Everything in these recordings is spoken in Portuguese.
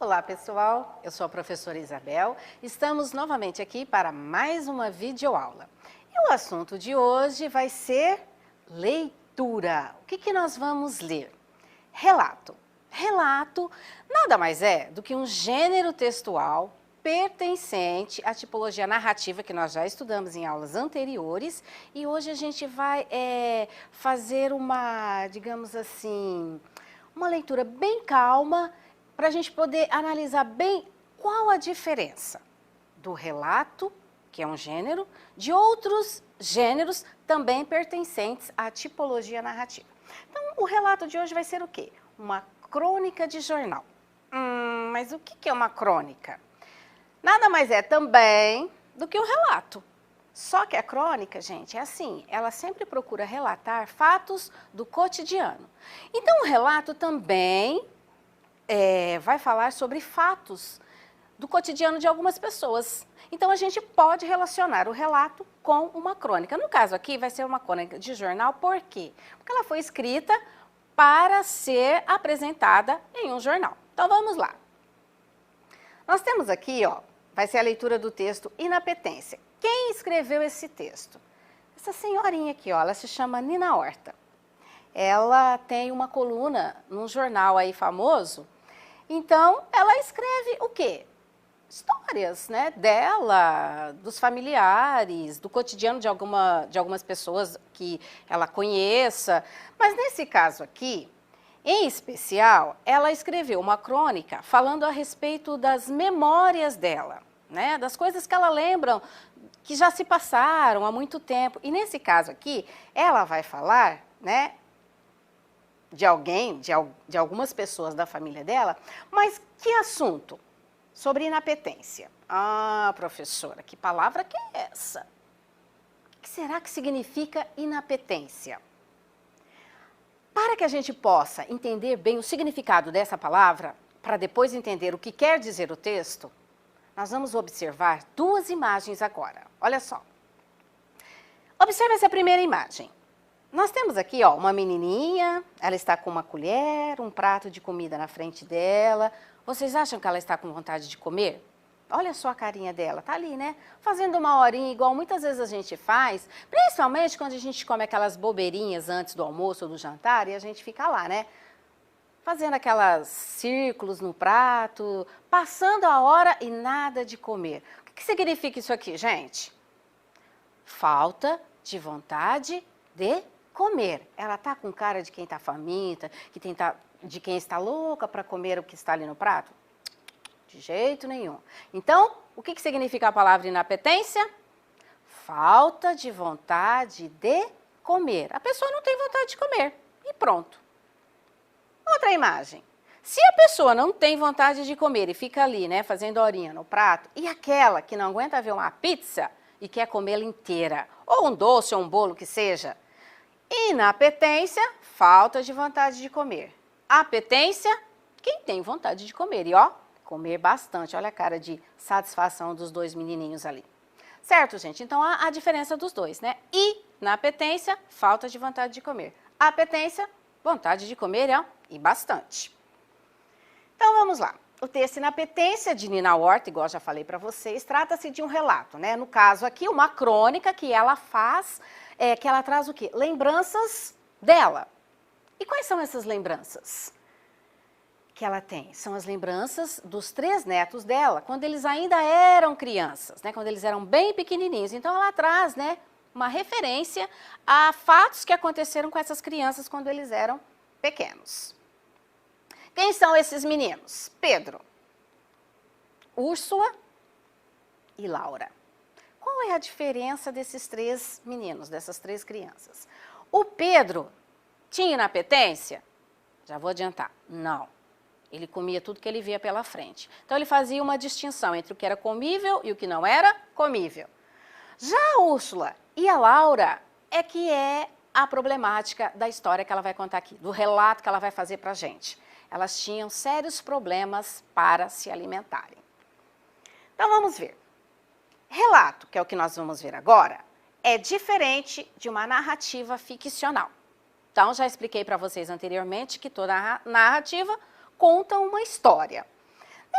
Olá pessoal, eu sou a professora Isabel, estamos novamente aqui para mais uma videoaula. E o assunto de hoje vai ser leitura. O que nós vamos ler? Relato. Relato nada mais é do que um gênero textual pertencente à tipologia narrativa que nós já estudamos em aulas anteriores e hoje a gente vai fazer uma, digamos assim, uma leitura bem calma para a gente poder analisar bem qual a diferença do relato, que é um gênero, de outros gêneros também pertencentes à tipologia narrativa. Então, o relato de hoje vai ser o quê? Uma crônica de jornal. Mas o que é uma crônica? Nada mais é também do que um relato. Só que a crônica, gente, é assim, ela sempre procura relatar fatos do cotidiano. Então, o relato também vai falar sobre fatos do cotidiano de algumas pessoas. Então, a gente pode relacionar o relato com uma crônica. No caso aqui, vai ser uma crônica de jornal, por quê? Porque ela foi escrita para ser apresentada em um jornal. Então, vamos lá. Nós temos aqui, ó, vai ser a leitura do texto Inapetência. Quem escreveu esse texto? Essa senhorinha aqui, ó, ela se chama Nina Horta. Ela tem uma coluna num jornal aí famoso. Então, ela escreve o quê? Histórias, né, dela, dos familiares, do cotidiano de algumas pessoas que ela conheça. Mas nesse caso aqui, em especial, ela escreveu uma crônica falando a respeito das memórias dela, né, das coisas que ela lembra que já se passaram há muito tempo. E nesse caso aqui, ela vai falar, né, de alguém, de algumas pessoas da família dela, mas que assunto? Sobre inapetência. Ah, professora, que palavra que é essa? O que será que significa inapetência? Para que a gente possa entender bem o significado dessa palavra, para depois entender o que quer dizer o texto, nós vamos observar duas imagens agora. Olha só. Observe essa primeira imagem. Nós temos aqui, ó, uma menininha, ela está com uma colher, um prato de comida na frente dela. Vocês acham que ela está com vontade de comer? Olha só a carinha dela, tá ali, né? Fazendo uma horinha, igual muitas vezes a gente faz, principalmente quando a gente come aquelas bobeirinhas antes do almoço ou do jantar e a gente fica lá, né? Fazendo aquelas círculos no prato, passando a hora e nada de comer. O que significa isso aqui, gente? Falta de vontade de comer. Ela tá com cara de quem está faminta, de quem está louca para comer o que está ali no prato? De jeito nenhum. Então, o que significa a palavra inapetência? Falta de vontade de comer. A pessoa não tem vontade de comer e pronto. Outra imagem. Se a pessoa não tem vontade de comer e fica ali, né, fazendo horinha no prato, e aquela que não aguenta ver uma pizza e quer comê-la inteira, ou um doce ou um bolo que seja, inapetência, falta de vontade de comer. Apetência, quem tem vontade de comer. E ó, comer bastante. Olha a cara de satisfação dos dois menininhos ali. Certo, gente? Então, a diferença dos dois, né? Inapetência, falta de vontade de comer. Apetência, vontade de comer, ó, e bastante. Então, vamos lá. O texto Inapetência, de Nina Horta, igual já falei para vocês, trata-se de um relato, né? No caso aqui, uma crônica que ela faz, que ela traz o quê? Lembranças dela. E quais são essas lembranças que ela tem? São as lembranças dos 3 netos dela, quando eles ainda eram crianças, né? Quando eles eram bem pequenininhos. Então, ela traz, né, uma referência a fatos que aconteceram com essas crianças quando eles eram pequenos. Quem são esses meninos? Pedro, Úrsula e Laura. Qual é a diferença desses 3 meninos, dessas 3 crianças? O Pedro tinha inapetência? Já vou adiantar, não. Ele comia tudo que ele via pela frente. Então, ele fazia uma distinção entre o que era comível e o que não era comível. Já a Úrsula e a Laura é que é a problemática da história que ela vai contar aqui, do relato que ela vai fazer para a gente. Elas tinham sérios problemas para se alimentarem. Então, vamos ver. Relato, que é o que nós vamos ver agora, é diferente de uma narrativa ficcional. Então, já expliquei para vocês anteriormente que toda narrativa conta uma história.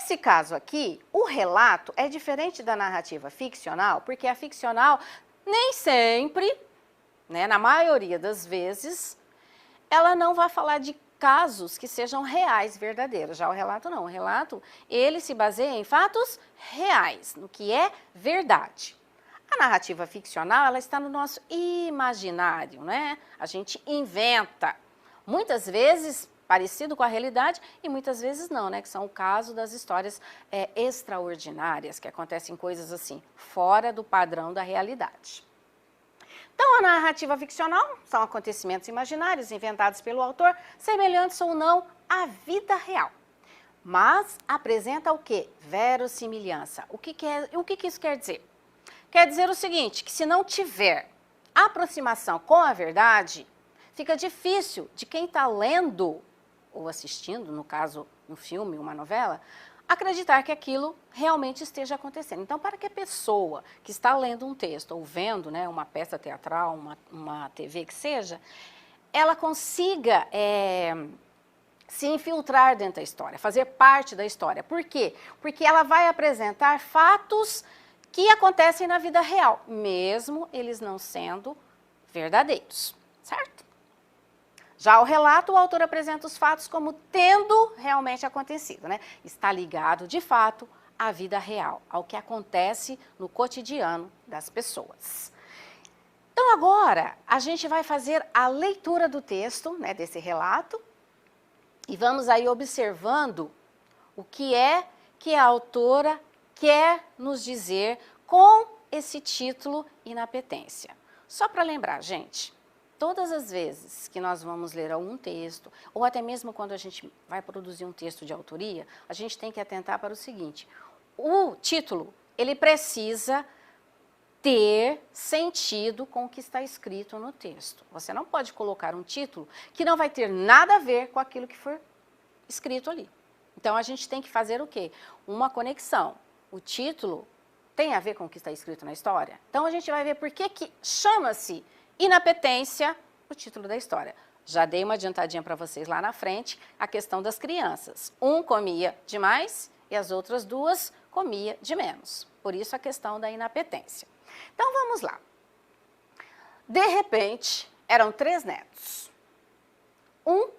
Nesse caso aqui, o relato é diferente da narrativa ficcional, porque a ficcional nem sempre, né, na maioria das vezes, ela não vai falar de casos que sejam reais, verdadeiros. Já o relato não. O relato, ele se baseia em fatos reais, no que é verdade. A narrativa ficcional, ela está no nosso imaginário, né? A gente inventa. Muitas vezes parecido com a realidade e muitas vezes não, né? Que são o caso das histórias extraordinárias, que acontecem coisas assim, fora do padrão da realidade. Então, a narrativa ficcional são acontecimentos imaginários inventados pelo autor, semelhantes ou não à vida real. Mas apresenta o quê? Verossimilhança. O que isso quer dizer? Quer dizer o seguinte, que se não tiver aproximação com a verdade, fica difícil de quem está lendo ou assistindo, no caso, um filme, uma novela, acreditar que aquilo realmente esteja acontecendo. Então, para que a pessoa que está lendo um texto ou vendo, né, uma peça teatral, uma TV que seja, ela consiga se infiltrar dentro da história, fazer parte da história. Por quê? Porque ela vai apresentar fatos que acontecem na vida real, mesmo eles não sendo verdadeiros, certo? Já o relato, o autor apresenta os fatos como tendo realmente acontecido, né? Está ligado, de fato, à vida real, ao que acontece no cotidiano das pessoas. Então, agora, a gente vai fazer a leitura do texto, né, desse relato, e vamos aí observando o que a autora quer nos dizer com esse título Inapetência. Só para lembrar, gente, todas as vezes que nós vamos ler algum texto, ou até mesmo quando a gente vai produzir um texto de autoria, a gente tem que atentar para o seguinte: o título, ele precisa ter sentido com o que está escrito no texto. Você não pode colocar um título que não vai ter nada a ver com aquilo que for escrito ali. Então, a gente tem que fazer o quê? Uma conexão. O título tem a ver com o que está escrito na história? Então, a gente vai ver por que chama-se Inapetência, o título da história. Já dei uma adiantadinha para vocês lá na frente, a questão das crianças. Um comia demais e as outras duas comia de menos. Por isso a questão da inapetência. Então vamos lá. De repente, eram 3 netos. Um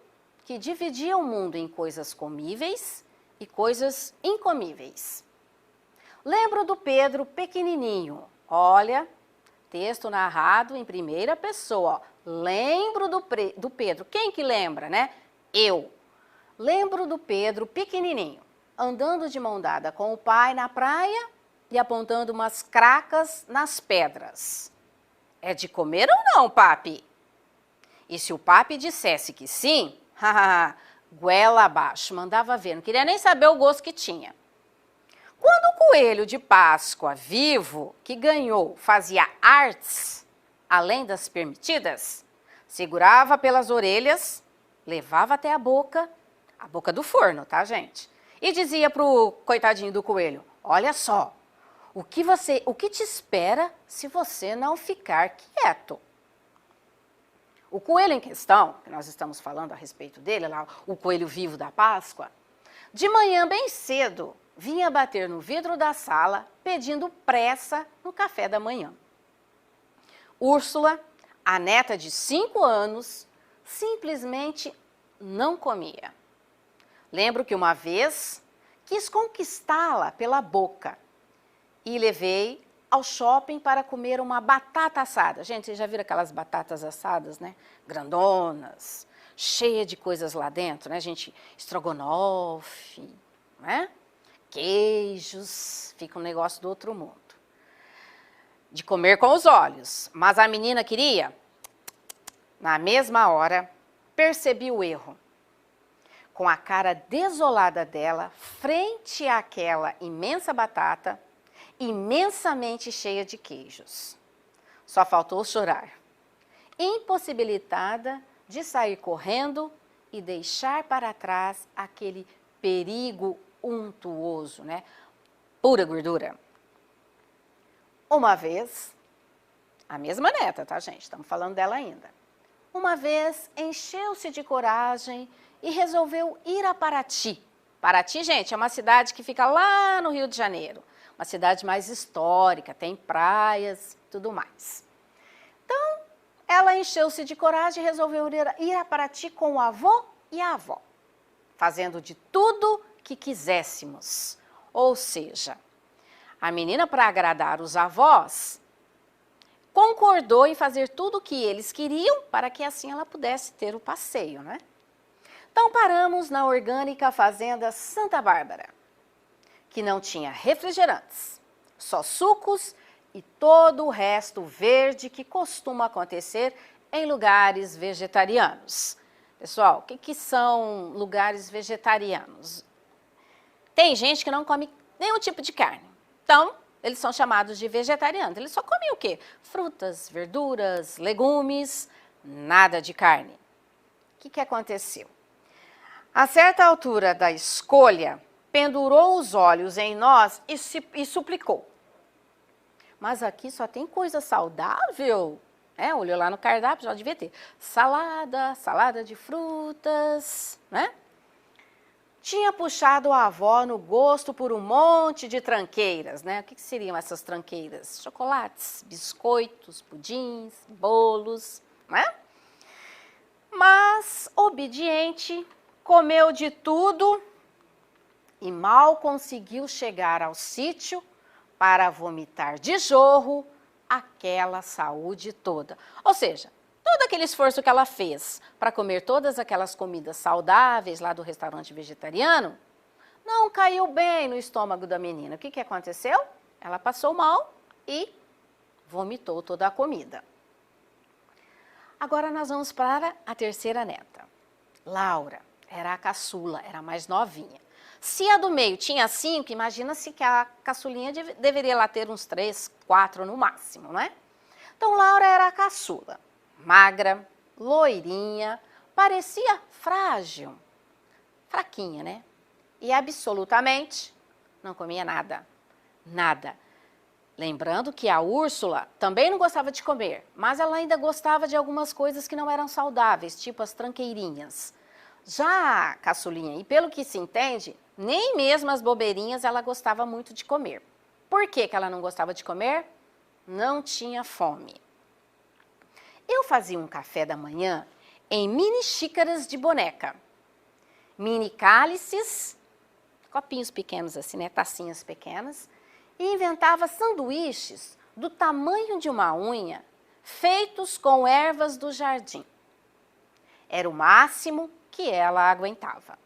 que dividia o mundo em coisas comíveis e coisas incomíveis. Lembro do Pedro pequenininho. Olha, texto narrado em primeira pessoa. Lembro do Pedro. Quem que lembra, né? Eu. Lembro do Pedro pequenininho, andando de mão dada com o pai na praia e apontando umas cracas nas pedras. É de comer ou não, papi? E se o papi dissesse que sim, goela abaixo, mandava ver, não queria nem saber o gosto que tinha. Quando o coelho de Páscoa vivo, que ganhou, fazia artes, além das permitidas, segurava pelas orelhas, levava até a boca do forno, tá, gente? E dizia pro coitadinho do coelho: olha só, o que te espera se você não ficar quieto? O coelho em questão, que nós estamos falando a respeito dele, lá, o coelho vivo da Páscoa, de manhã bem cedo, vinha bater no vidro da sala pedindo pressa no café da manhã. Úrsula, a neta de 5 anos, simplesmente não comia. Lembro que uma vez quis conquistá-la pela boca e levei ao shopping para comer uma batata assada. Gente, vocês já viram aquelas batatas assadas, né? Grandonas, cheia de coisas lá dentro, né, gente? Estrogonofe, né? Queijos, fica um negócio do outro mundo. De comer com os olhos, mas a menina queria. Na mesma hora, percebi o erro. Com a cara desolada dela, frente àquela imensa batata, imensamente cheia de queijos. Só faltou chorar. Impossibilitada de sair correndo e deixar para trás aquele perigo untuoso, né? Pura gordura. Uma vez, a mesma neta, tá, gente? Estamos falando dela ainda. Uma vez, encheu-se de coragem e resolveu ir a Paraty Paraty, gente, é uma cidade que fica lá no Rio de Janeiro. Uma cidade mais histórica, tem praias, tudo mais. Então, ela encheu-se de coragem e resolveu ir a Paraty com o avô e a avó, fazendo de tudo que quiséssemos. Ou seja, a menina, para agradar os avós, concordou em fazer tudo o que eles queriam para que assim ela pudesse ter o passeio, né? Então paramos na orgânica fazenda Santa Bárbara, que não tinha refrigerantes, só sucos e todo o resto verde que costuma acontecer em lugares vegetarianos. Pessoal, o que são lugares vegetarianos? Tem gente que não come nenhum tipo de carne, então eles são chamados de vegetarianos. Eles só comem o quê? Frutas, verduras, legumes, nada de carne. O que aconteceu? A certa altura da escolha, pendurou os olhos em nós e suplicou. Mas aqui só tem coisa saudável? Olhou lá no cardápio, já devia ter. Salada de frutas, né? Tinha puxado a avó no gosto por um monte de tranqueiras, né? O que seriam essas tranqueiras? Chocolates, biscoitos, pudins, bolos, né? Mas, obediente, comeu de tudo e mal conseguiu chegar ao sítio para vomitar de jorro aquela saúde toda. Ou seja, todo aquele esforço que ela fez para comer todas aquelas comidas saudáveis lá do restaurante vegetariano, não caiu bem no estômago da menina. O que aconteceu? Ela passou mal e vomitou toda a comida. Agora nós vamos para a terceira neta. Laura era a caçula, era a mais novinha. Se a do meio tinha 5, imagina-se que a caçulinha deveria lá ter uns 3, 4 no máximo, né? Então, Laura era a caçula. Magra, loirinha, parecia frágil, fraquinha, né? E absolutamente não comia nada, nada. Lembrando que a Úrsula também não gostava de comer, mas ela ainda gostava de algumas coisas que não eram saudáveis, tipo as tranqueirinhas. Já a caçulinha, e pelo que se entende, nem mesmo as bobeirinhas ela gostava muito de comer. Por que ela não gostava de comer? Não tinha fome. Eu fazia um café da manhã em mini xícaras de boneca, mini cálices, copinhos pequenos assim, né, tacinhas pequenas, e inventava sanduíches do tamanho de uma unha, feitos com ervas do jardim. Era o máximo que ela aguentava.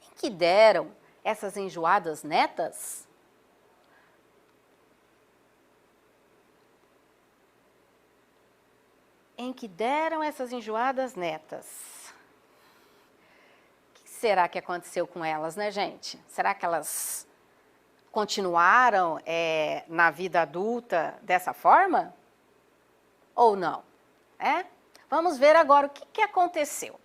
Em que deram essas enjoadas netas? Em que deram essas enjoadas netas? O que será que aconteceu com elas, né, gente? Será que elas continuaram na vida adulta dessa forma? Ou não? Vamos ver agora o que aconteceu.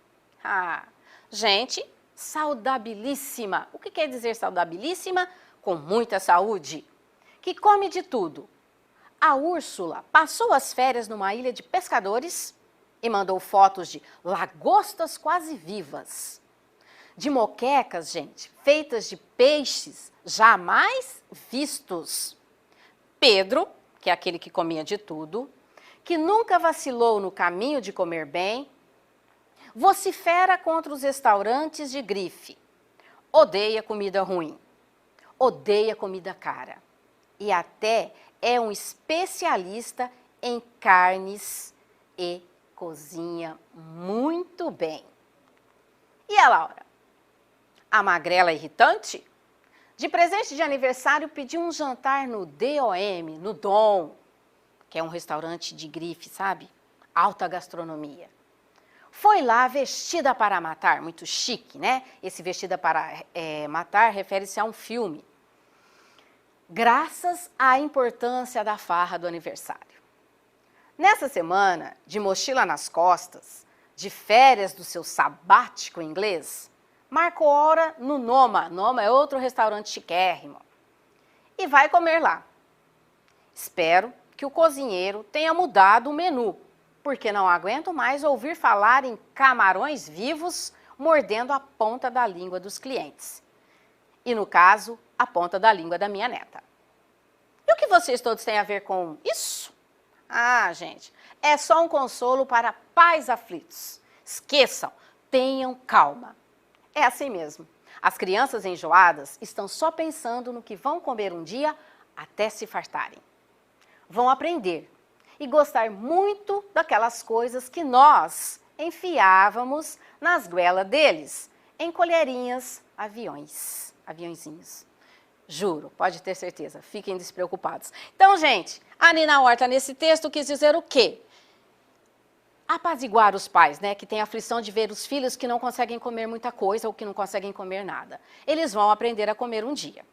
Gente saudabilíssima. O que quer dizer saudabilíssima? Com muita saúde. Que come de tudo. A Úrsula passou as férias numa ilha de pescadores e mandou fotos de lagostas quase vivas. De moquecas, gente, feitas de peixes jamais vistos. Pedro, que é aquele que comia de tudo, que nunca vacilou no caminho de comer bem, vocifera contra os restaurantes de grife. Odeia comida ruim. Odeia comida cara. E até é um especialista em carnes e cozinha muito bem. E a Laura? A magrela irritante? De presente de aniversário pediu um jantar no DOM, no Dom, que é um restaurante de grife, sabe? Alta gastronomia. Foi lá vestida para matar, muito chique, né? Esse vestida para matar refere-se a um filme. Graças à importância da farra do aniversário. Nessa semana, de mochila nas costas, de férias do seu sabático inglês, marcou hora no Noma. Noma é outro restaurante chiquérrimo. E vai comer lá. Espero que o cozinheiro tenha mudado o menu, porque não aguento mais ouvir falar em camarões vivos mordendo a ponta da língua dos clientes. E no caso, a ponta da língua da minha neta. E o que vocês todos têm a ver com isso? Ah, gente, é só um consolo para pais aflitos. Esqueçam, tenham calma. É assim mesmo. As crianças enjoadas estão só pensando no que vão comer um dia até se fartarem. Vão aprender e gostar muito daquelas coisas que nós enfiávamos nas goelas deles, em colherinhas, aviõezinhos. Juro, pode ter certeza, fiquem despreocupados. Então, gente, a Nina Horta nesse texto quis dizer o quê? Apaziguar os pais, né, que têm aflição de ver os filhos que não conseguem comer muita coisa ou que não conseguem comer nada. Eles vão aprender a comer um dia.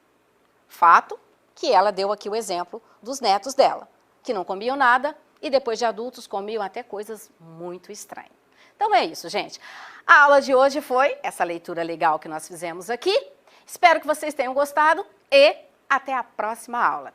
Fato que ela deu aqui o exemplo dos netos dela, que não comiam nada e depois de adultos comiam até coisas muito estranhas. Então é isso, gente. A aula de hoje foi essa leitura legal que nós fizemos aqui. Espero que vocês tenham gostado e até a próxima aula.